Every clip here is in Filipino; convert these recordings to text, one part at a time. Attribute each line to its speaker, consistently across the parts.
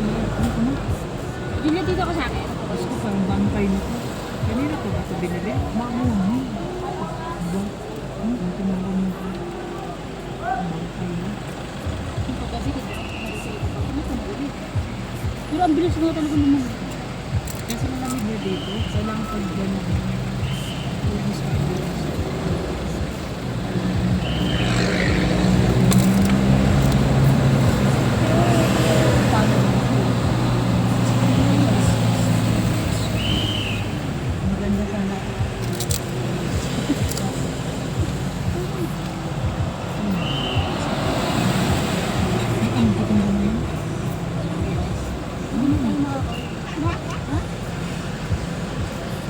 Speaker 1: Ano?
Speaker 2: Bili dito ko sa akin.
Speaker 1: Tapos ko parang bangkay na to. Kanina ko ba ito binili? Mamuhi. Ang tinawag mo ko. Bangkay na.
Speaker 2: Yung paggabi dito. Ano ko na pero ang bilis mo talaga naman.
Speaker 1: Kasi malamig na dito. Kailangan pag gano'n. Ubus ka bilis. Maganda sana. Ang gutom mo na yun.
Speaker 2: Hindi na tayo makakain. Ha?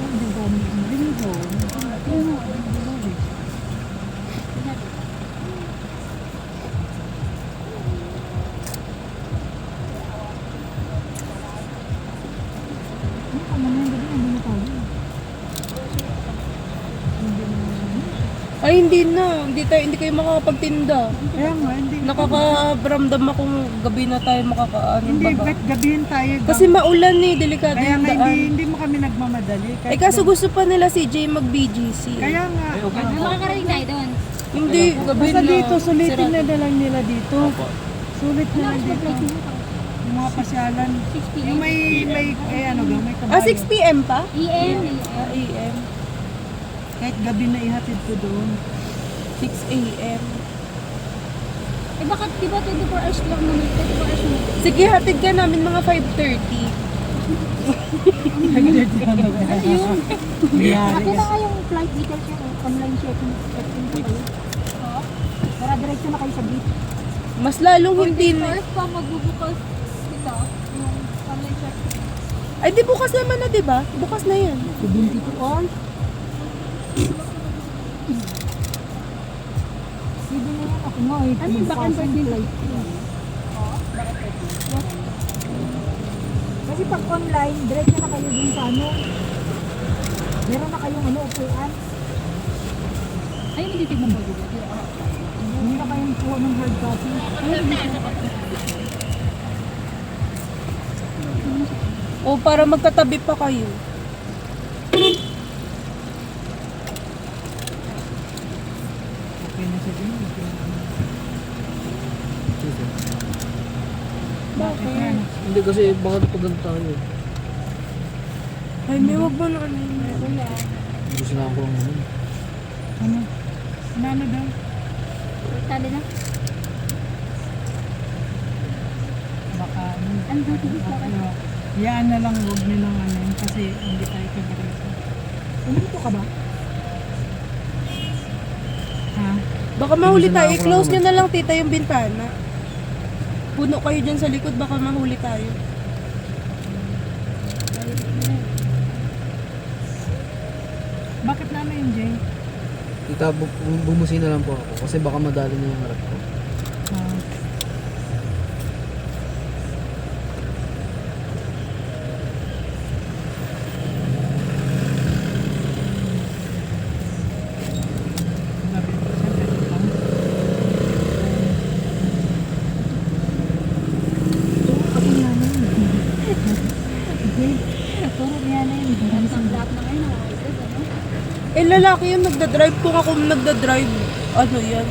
Speaker 1: Ang dami ng linggo.
Speaker 3: Ay, hindi na. Hindi kayo makakapagtinda.
Speaker 1: Kaya nga, hindi.
Speaker 3: Nakakaramdam akong gabi na tayo makakaano.
Speaker 1: Hindi,
Speaker 3: baba.
Speaker 1: ba't gabihin tayo?
Speaker 3: Kasi maulan eh, delikado
Speaker 1: kaya
Speaker 3: yung
Speaker 1: nga,
Speaker 3: daan.
Speaker 1: hindi mo kami nagmamadali.
Speaker 3: Eh kaso gusto pa nila si Jay mag-BGC.
Speaker 1: Kaya nga.
Speaker 2: Makakarating tayo doon.
Speaker 3: Hindi, gabi
Speaker 1: Basta
Speaker 3: na.
Speaker 1: dito, sulitin
Speaker 3: Sira-
Speaker 1: na lang nila dito. Sulit na lang dito.
Speaker 2: Flight mo.
Speaker 1: Yung mga pasyalan.
Speaker 2: 6 p.m.
Speaker 1: Yung may ano ga, may kabayo.
Speaker 3: 6 p.m. pa?
Speaker 2: EM.
Speaker 3: AM.
Speaker 1: Kahit gabi na ihatid ko doon.
Speaker 3: 6 a.m.
Speaker 2: Eh bakit di ba 24 hours lang naman? 24 hours naman.
Speaker 3: Sige, hatid ka namin mga 5:30.
Speaker 1: Ano yun? Nangyari
Speaker 2: Nakita
Speaker 1: ka.
Speaker 2: nga yung flight details yun. Online checking. Checking pa kayo. Oo. Para diretso na kayo sa beach.
Speaker 3: Mas lalong hindi na.
Speaker 2: pa magbubukas dito. Yung online checking.
Speaker 3: Ay, di bukas naman na, di ba? Bukas na yan.
Speaker 2: 72 hours.
Speaker 1: Sige na yan. Ako nga eh.
Speaker 2: Ano yung back and forth
Speaker 1: flight. Kasi pag online, diretso na kayo dun sa ano. Meron na kayong ano, upuan.
Speaker 2: Ay, hindi tignan mo dito.
Speaker 1: Hindi na kayong kuha ng hard copy.
Speaker 3: O para magkatabi pa kayo.
Speaker 1: Okay na siya din. Okay na.
Speaker 3: Bakit?
Speaker 4: Hindi kasi baka napagod tayo.
Speaker 3: Ay, may wag mo na ano yun.
Speaker 4: Gusto na ako ang ano.
Speaker 1: Ano? Ano daw?
Speaker 2: Tali na.
Speaker 1: Baka ano.
Speaker 2: Ano daw tigis na kayo?
Speaker 1: Yan na lang, huwag nilang ano yun kasi hindi tayo kagarito. Umito ka ba? Ha?
Speaker 3: Baka mahuli
Speaker 4: Gusto na
Speaker 3: tayo.
Speaker 4: ako
Speaker 3: I-close
Speaker 4: lang
Speaker 3: nyo na lang, tita, yung bintana. Puno kayo dyan sa likod, baka mahuli tayo.
Speaker 1: Bakit namin yun, Jay?
Speaker 4: Tita, bumusin na lang po ako kasi baka madali na yung harap ko.
Speaker 1: Ah. Sabi ko siya, ganun lang. Ako nga na yun. Jay, turo niya na yun.
Speaker 2: Ang lahat na ngayon. Nakakaitas, ano?
Speaker 3: Eh, lalaki yun, nagdadrive. Kung ako nagdadrive, ano yan,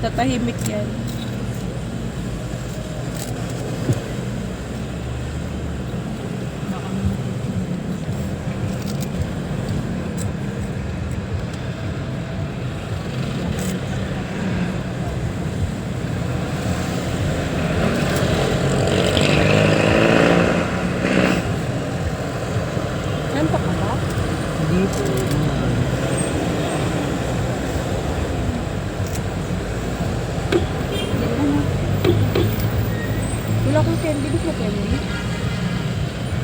Speaker 3: tatahimik yan.
Speaker 1: Baka may matutunan.
Speaker 3: Nanta ka ba?
Speaker 4: Hindi po.
Speaker 3: Wala kang candy. Gusto mo candy?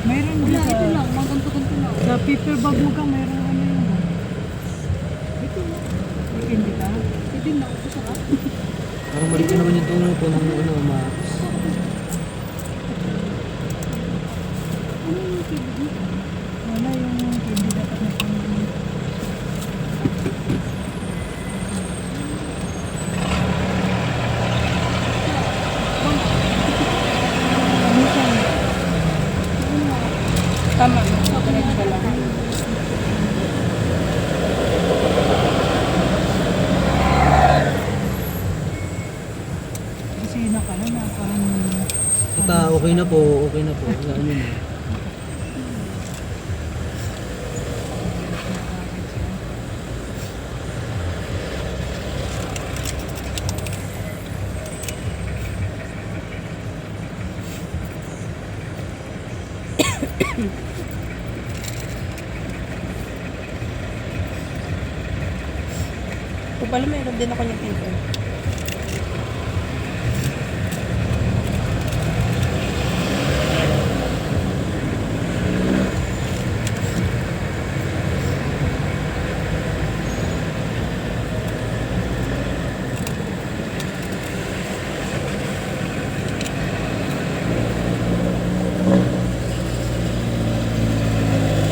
Speaker 1: Mayroon
Speaker 2: Wala,
Speaker 1: din
Speaker 2: ito
Speaker 1: sa...
Speaker 2: lang. Mga ganito-ganito lang.
Speaker 1: Sa paper bag mo ka, mayroon ano yun.
Speaker 2: Ito lang.
Speaker 1: May candy ka?
Speaker 2: Ito lang. Ito sa ka.
Speaker 4: Parang mali naman yung tunog po ng ano, Max.
Speaker 2: Ano yung TV?
Speaker 1: Wala yung candy dapat na candy. Minsan opisina ka na parang
Speaker 4: Ita, okay na po, okay na po. Ano na.
Speaker 3: Kung pala mayroon din ako yung paper.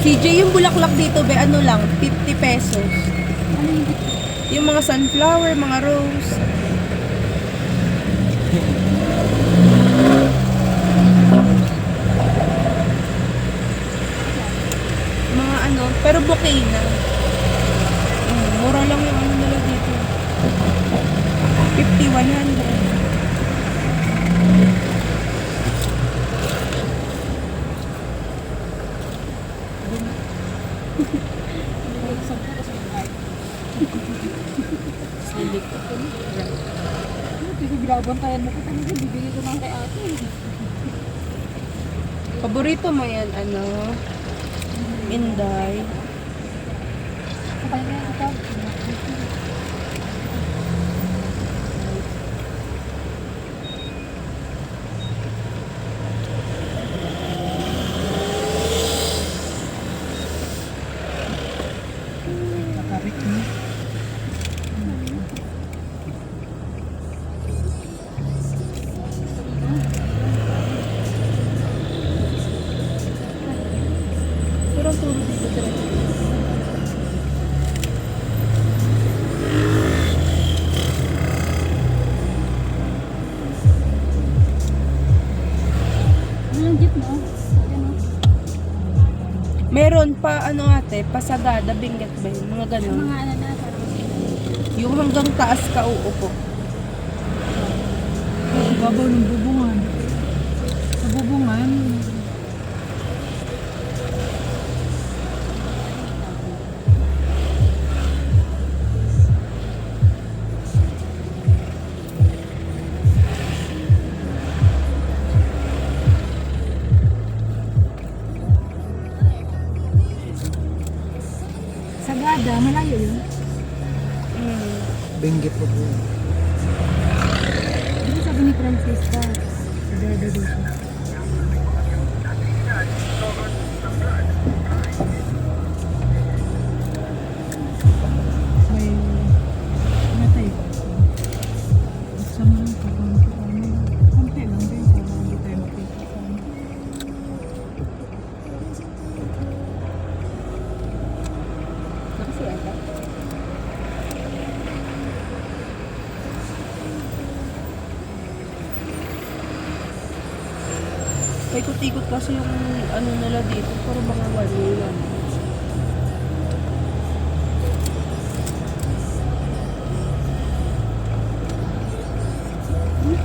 Speaker 3: CJ, yung bulaklak dito, be, ano lang, 50 pesos.
Speaker 2: Ano yung
Speaker 3: Yung mga sunflower, mga rose. Mga ano, pero bouquet na. Mura lang yung ano nila dito. 50, 100.
Speaker 2: Pinagbinabantayan mo ko talaga, bibigay ko lang kay ate.
Speaker 3: Paborito mo yan, ano? Inday.
Speaker 2: Kapag na ito,
Speaker 1: nakarik mo.
Speaker 3: Pero ang turo dito talaga.
Speaker 2: ano yung jeep mo? Ano?
Speaker 3: Meron pa, ano ate, pasagada, bingat ba yun? Mga
Speaker 2: Yung
Speaker 3: ganun.
Speaker 2: mga ano na, parang
Speaker 3: Yung hanggang taas ka uupo.
Speaker 1: Babaw ng bubungan. Sa bubungan,
Speaker 2: Sagada, malayo yun.
Speaker 4: Benggit po po.
Speaker 2: Di ba sabi ni Francisca, Sagada dito.
Speaker 1: may natay ko. Buksan mo lang kung ano. Konti lang din para hindi tayo makita sa ano.
Speaker 3: Nakasi ata. Paikot-ikot kasi yung ano nila dito, para mga one-way lang.
Speaker 2: Ano yun?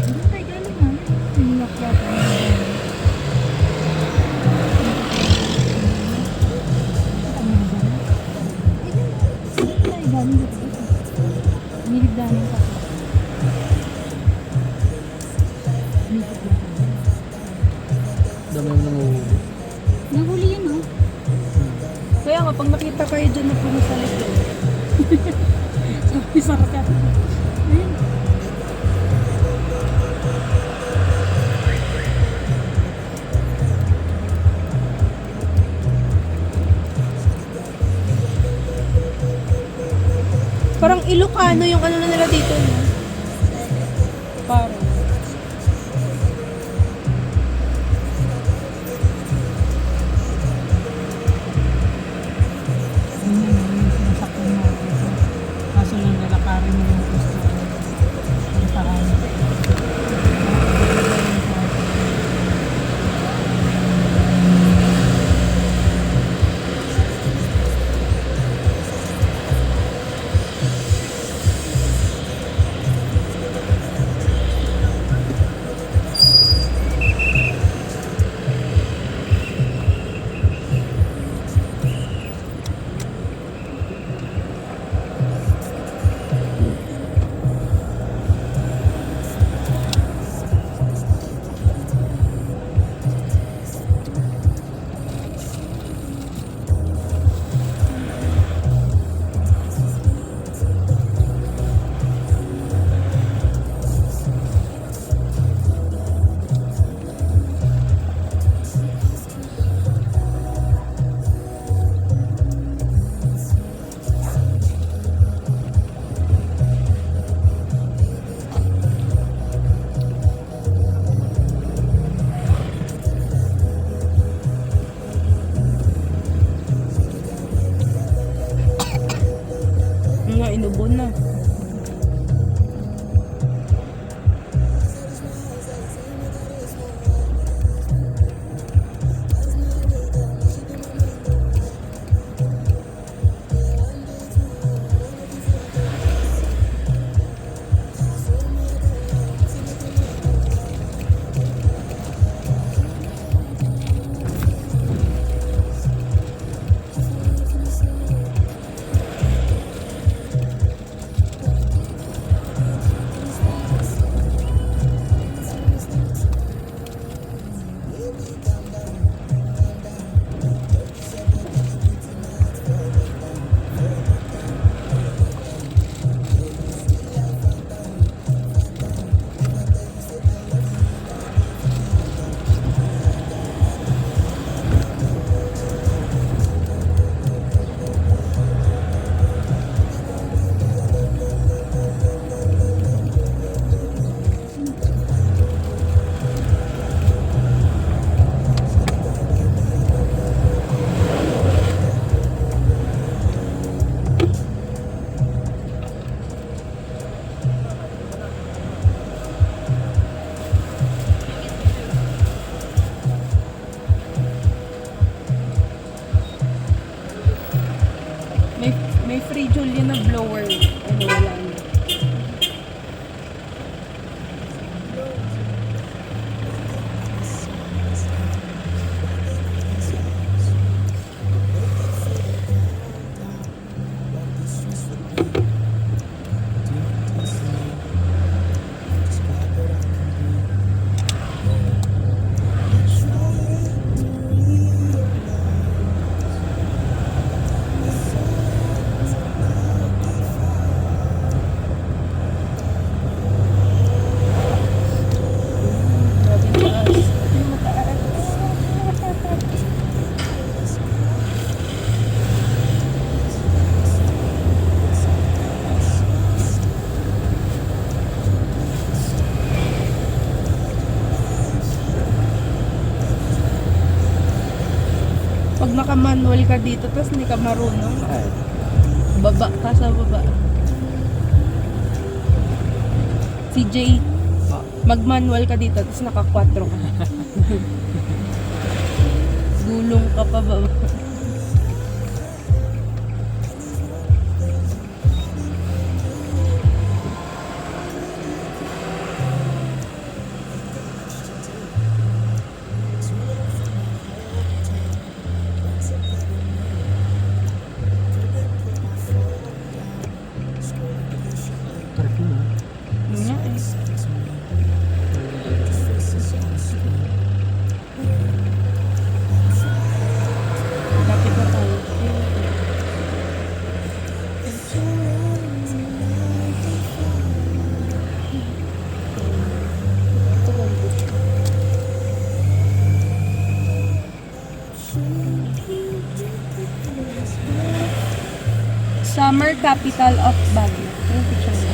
Speaker 2: Hindi tayo galing nga. Yung laklak. Minigdanan ka.
Speaker 4: Dami yung nanguhuli.
Speaker 2: Nahuli yan, no?
Speaker 3: Kaya nga, pag nakita kayo dyan na puno sa likod,
Speaker 2: Sarap ka. Ayun.
Speaker 3: parang Ilocano yung ano na nila dito, no? Parang.
Speaker 1: Yun yun, yung sinasakyan mo. Kaso lang lalakarin mo yung gusto. Yung parang.
Speaker 3: Nga, inubo na. May free Julia na blower. Ano, wala na. Pag naka-manual ka dito, tapos hindi ka marunong, baba ka sa baba. Si Jay, mag-manual ka dito, tapos naka-4 ka. Gulong ka pa baba. Yun nga eh. Lapit na tayo. Summer capital of Baguio. Yung picture mo.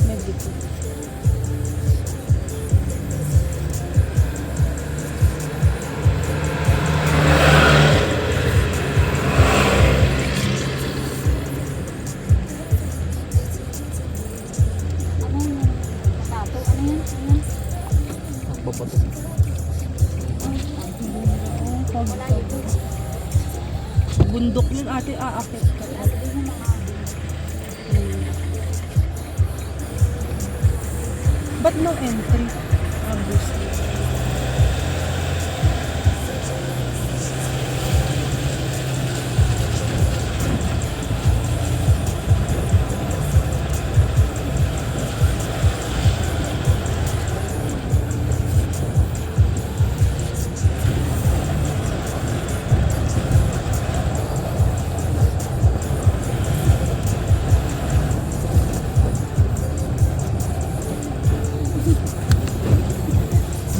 Speaker 3: Medical.
Speaker 2: Ano yun? Tato? Ano yun? Ano yun?
Speaker 4: Nagpapato.
Speaker 2: Wala yun.
Speaker 3: Bundok yun ate, aakit ka. Ba't no entry? Obviously.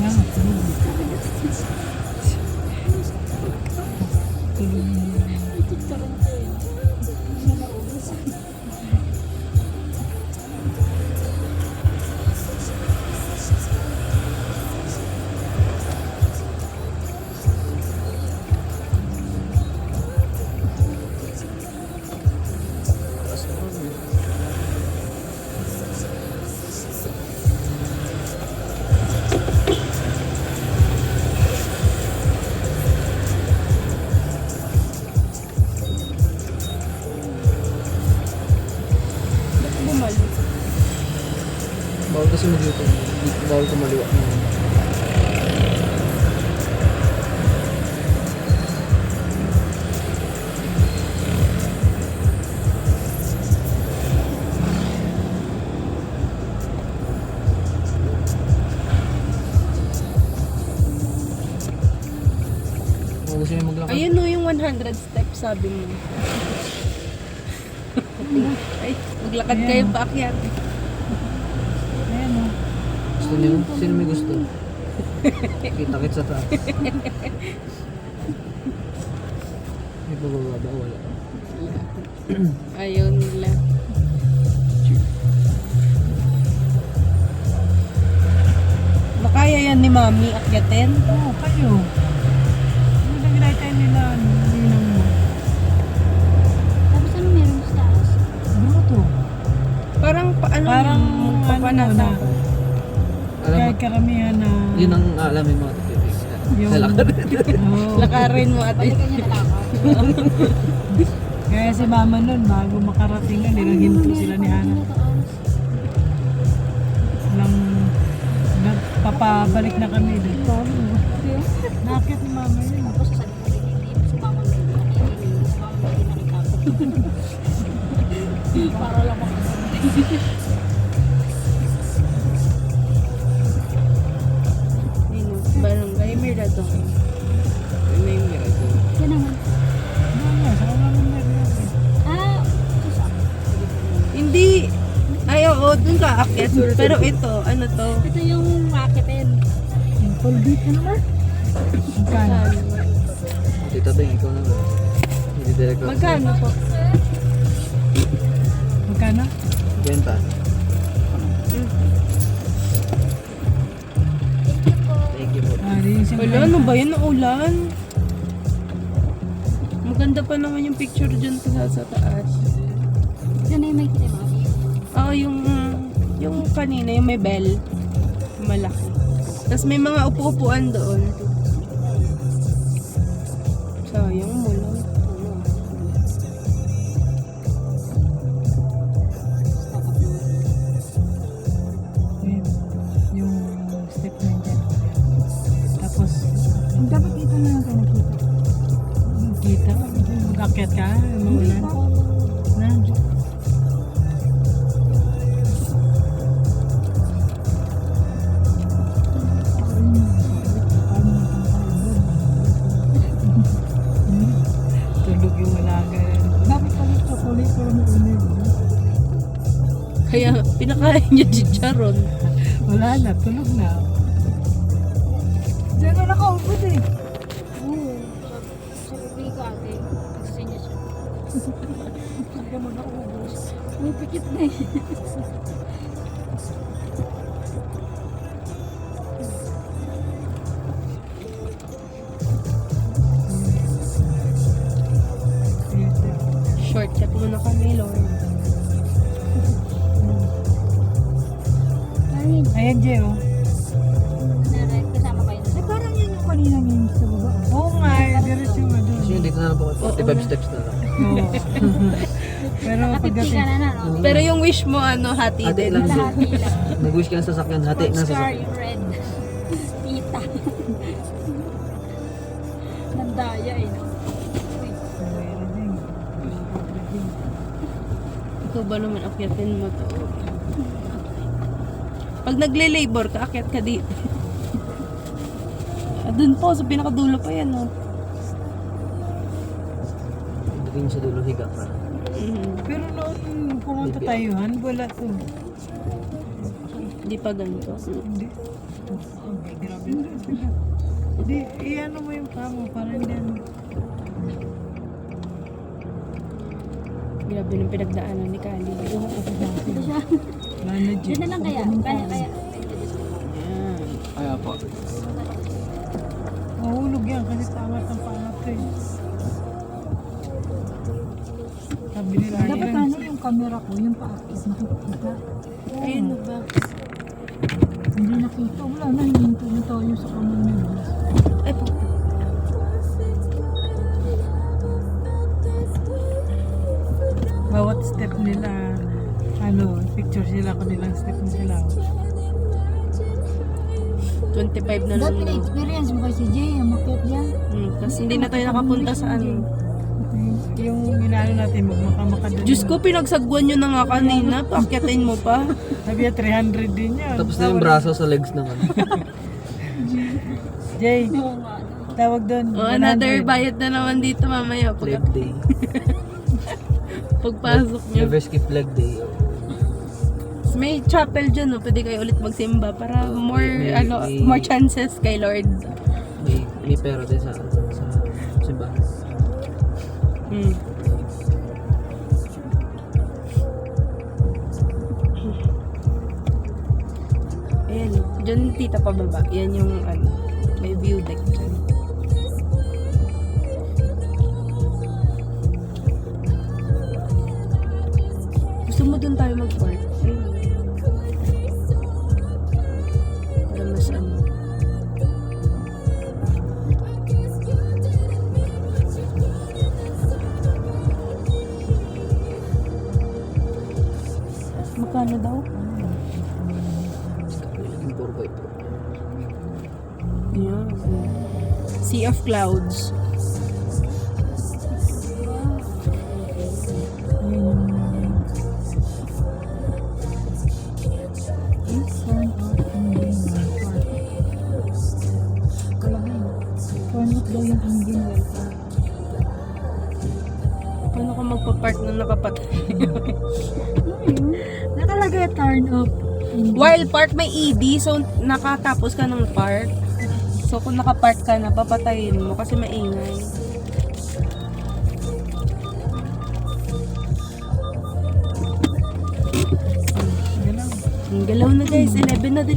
Speaker 1: Yan, tulog. Tulog.
Speaker 4: Taas naman eh.
Speaker 3: Ba't bumalik?
Speaker 4: Bawal kasi mag-dito. Bawal kumaliwa. Kung gusto niyo maglakad.
Speaker 3: Ayun no, yung 100 steps sabi mo. Ay, maglakad kayo paakyat.
Speaker 1: Ayan o.
Speaker 4: Gusto niyo? Sino may gusto? Kita-kit sa taas. May bababa ba? Wala.
Speaker 3: Ayaw nila. Baka yan ni Mami akyatin.
Speaker 1: Oo, kayo. Ano na ginaytay nila? Ninang mo.
Speaker 2: Tapos ano meron sa taas?
Speaker 1: Bruto.
Speaker 3: Parang paano
Speaker 1: Parang
Speaker 3: papanata.
Speaker 1: ano na.
Speaker 4: Alam mo,
Speaker 1: Kahit karamihan na...
Speaker 4: yun ang alamin mo ate Pipi.
Speaker 1: Yung-
Speaker 4: Sa lakad.
Speaker 1: Oo.
Speaker 3: Lakarin mo ate.
Speaker 2: Balikan niya talakad.
Speaker 1: Kaya si mama nun, bago makarating na, nilahinto sila ni Hana. Nang papabalik na kami dito. Nakit ni mama yun.
Speaker 2: Tapos sasabi ko rin, hindi sumama na yun. Hindi sumama na yun nakita ko. Para lang makasama.
Speaker 3: Barangay Mirador. Barangay Mirador.
Speaker 2: Yan naman.
Speaker 1: Mama, sa kami meron.
Speaker 2: Ah, susak.
Speaker 3: Hindi. Ay, oo, dun ka akyat. Pero ito, ano to?
Speaker 2: Ito yung raketin.
Speaker 1: Yung Colgate ka naman. Magkano?
Speaker 4: Tita Beng, ikaw na ba? Hindi direct ako.
Speaker 3: Magkano po?
Speaker 1: Magkano?
Speaker 4: Benta. Thank you po.
Speaker 1: Ah, di yung
Speaker 3: Wala, ano ba yun? Ulan. Maganda pa naman yung picture dyan sa taas.
Speaker 2: Yan na yung may kita mo.
Speaker 3: Oo, yung kanina, yung may bell. Malaki. Tapos may mga upo-upuan doon. Sayang mo lang.
Speaker 1: Yung step na dyan. Tapos, dapat ito na lang kayo nakita. Kita? Mag-akyat ka? Maulan? Na,
Speaker 3: kinakain niya chicharon.
Speaker 1: Wala na, tulog na. Diyan na nakaupod eh.
Speaker 2: Oo. Sabi ko ate, nagsasenya siya. Hindi mo naubos. May pikit na eh.
Speaker 3: Shortcut muna kami, Lord.
Speaker 2: Ay,
Speaker 1: Ayan, Jay, oh.
Speaker 2: kasama kayo.
Speaker 1: Eh, parang yun yung kanina ngayon sa baba. Oo nga, diretso nga doon.
Speaker 4: Kasi dito na lang po, 45 steps na lang.
Speaker 1: Oo. Pero
Speaker 2: Nakatipid ka
Speaker 1: pagdating,
Speaker 2: na na, no?
Speaker 3: Pero yung wish mo, ano, hati
Speaker 4: Hati
Speaker 3: din.
Speaker 4: lang.
Speaker 2: Lahati lang.
Speaker 4: Nag-wish ka ng sasakyan, hati ng
Speaker 2: Sports car,
Speaker 4: sasakyan.
Speaker 2: yung red. Tita. Nandaya eh, no? Uy,
Speaker 1: meron din.
Speaker 3: Ikaw ba naman akyatin mo to? Pag nagle-labor ka, akyat ka dito. Doon po, sa pinakadulo pa yan, oh.
Speaker 4: Doon sa dulo, higa ka.
Speaker 3: Mhm.
Speaker 1: Pero noon pumunta tayo, wala to.
Speaker 3: Hindi pa ganito.
Speaker 1: Hindi. Okay, grabe na sila. Hindi, iano mo yung kamo para hindi ano.
Speaker 3: Grabe ng pinagdaanan ni Kali.
Speaker 2: ito siya.
Speaker 1: Wala na, Jay.
Speaker 2: Diyan na lang kaya. Kaya.
Speaker 3: Ayan.
Speaker 4: Kaya po.
Speaker 1: Mahulog yan kasi tamat ang pangat ko eh. Sabi nila,
Speaker 2: Dapat ano yung camera ko, yung paakit, nakikita.
Speaker 3: Ayun na ba?
Speaker 2: Hindi nakita. Wala na, hininto na tayo sa kamay nila.
Speaker 3: Ay, po.
Speaker 1: bawat step nila, ano, picture sila kanilang step na sila.
Speaker 3: 25 na lang
Speaker 2: Dati
Speaker 3: daw.
Speaker 2: na-experience mo kay si Jay, ang makit yan.
Speaker 3: Kasi hindi na tayo nakapunta sa ano.
Speaker 1: Yung inaano natin, magmakamaka doon.
Speaker 3: Diyos ko, pinagsagwan nyo na nga kanina. Paakyatin mo pa.
Speaker 1: Sabi niya, 300 din yun.
Speaker 4: Tapos na yung braso sa legs naman.
Speaker 1: Jay,
Speaker 2: Oo nga. no?
Speaker 1: tawag doon.
Speaker 3: Another
Speaker 1: 100.
Speaker 3: bayad na naman dito mamaya.
Speaker 4: Flag day.
Speaker 3: Pagpasok nyo.
Speaker 4: Never skip flag day.
Speaker 3: May chapel dyan, no? Pwede kayo ulit magsimba para more,
Speaker 4: May-
Speaker 3: more chances kay Lord.
Speaker 4: May pera din sa simbahan.
Speaker 3: Mm. Ayan, dyan tita pababa. Yan yung ano, may view deck dyan. Gusto mo dun tayo mag-park? Ayun. Para mas ano. Magkano daw?
Speaker 4: Yung 4x4.
Speaker 3: Yeah. Sea of Clouds.
Speaker 2: Turn off daw yung engine welcome.
Speaker 3: Paano ka magpa-park na nakapatay?
Speaker 2: Nakalagay turn off.
Speaker 3: While park may ED, so nakatapos ka ng park. So kung nakapark ka na, papatayin mo kasi maingay.
Speaker 1: Galaw.
Speaker 3: Ang galaw na guys, 11 na din.